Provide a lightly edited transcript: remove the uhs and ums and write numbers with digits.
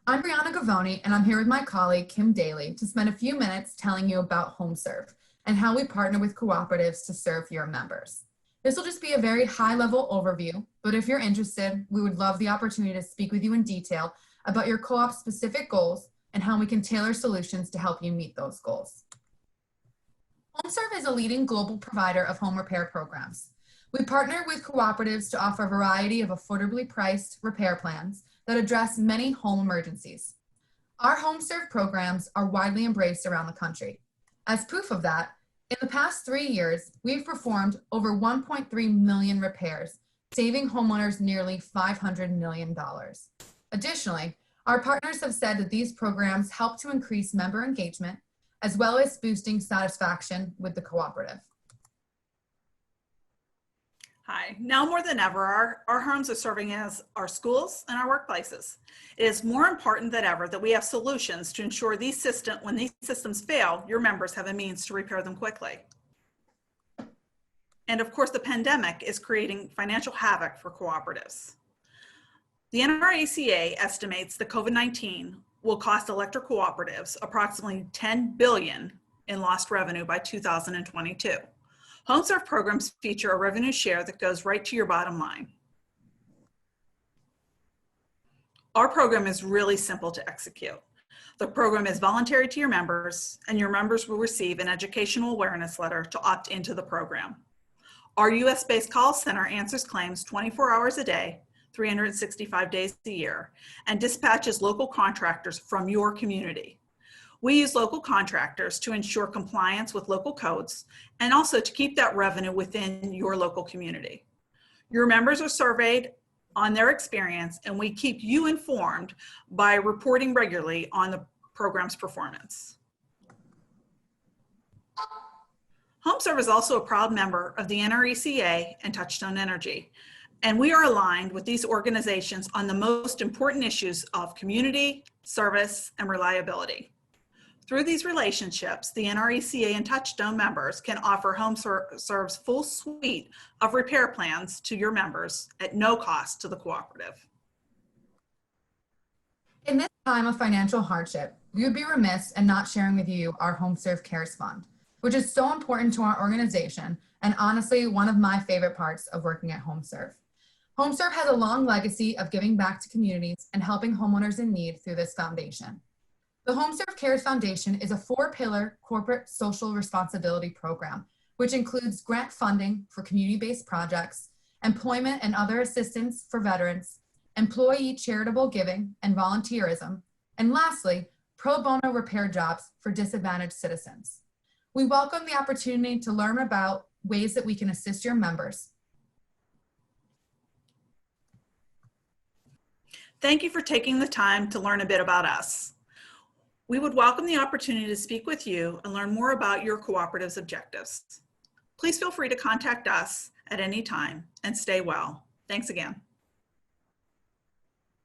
I'm Brianna Govoni, and I'm here with my colleague, Kim Dailey, to spend a few minutes telling you about HomeServe and how we partner with cooperatives to serve your members. This will just be a very high-level overview, but if you're interested, we would love the opportunity to speak with you in detail about your co-op's specific goals and how we can tailor solutions to help you meet those goals. HomeServe is a leading global provider of home repair programs. We partner with cooperatives to offer a variety of affordably priced repair plans that address many home emergencies. Our HomeServe programs are widely embraced around the country. As proof of that, in the past 3 years, we've performed over 1.3 million repairs, saving homeowners nearly $500 million. Additionally, our partners have said that these programs help to increase member engagement, as well as boosting satisfaction with the cooperative. Hi. Now more than ever, our homes are serving as our schools and our workplaces. It is more important than ever that we have solutions to ensure when these systems fail, your members have a means to repair them quickly. And of course, the pandemic is creating financial havoc for cooperatives. The NRACA estimates that COVID-19 will cost electric cooperatives approximately $10 billion in lost revenue by 2022. HomeServe programs feature a revenue share that goes right to your bottom line. Our program is really simple to execute. The program is voluntary to your members, and your members will receive an educational awareness letter to opt into the program. Our US-based call center answers claims 24 hours a day, 365 days a year, and dispatches local contractors from your community. We use local contractors to ensure compliance with local codes and also to keep that revenue within your local community. Your members are surveyed on their experience, and we keep you informed by reporting regularly on the program's performance. HomeServe is also a proud member of the NRECA and Touchstone Energy, and we are aligned with these organizations on the most important issues of community, service, and reliability. Through these relationships, the NRECA and Touchstone members can offer HomeServe's full suite of repair plans to your members at no cost to the cooperative. In this time of financial hardship, we would be remiss in not sharing with you our HomeServe Cares Fund, which is so important to our organization and honestly one of my favorite parts of working at HomeServe. HomeServe has a long legacy of giving back to communities and helping homeowners in need through this foundation. The HomeServe Cares Foundation is a 4-pillar corporate social responsibility program, which includes grant funding for community-based projects, employment and other assistance for veterans, employee charitable giving and volunteerism, and lastly, pro bono repair jobs for disadvantaged citizens. We welcome the opportunity to learn about ways that we can assist your members. Thank you for taking the time to learn a bit about us. We would welcome the opportunity to speak with you and learn more about your cooperative's objectives. Please feel free to contact us at any time and stay well. Thanks again.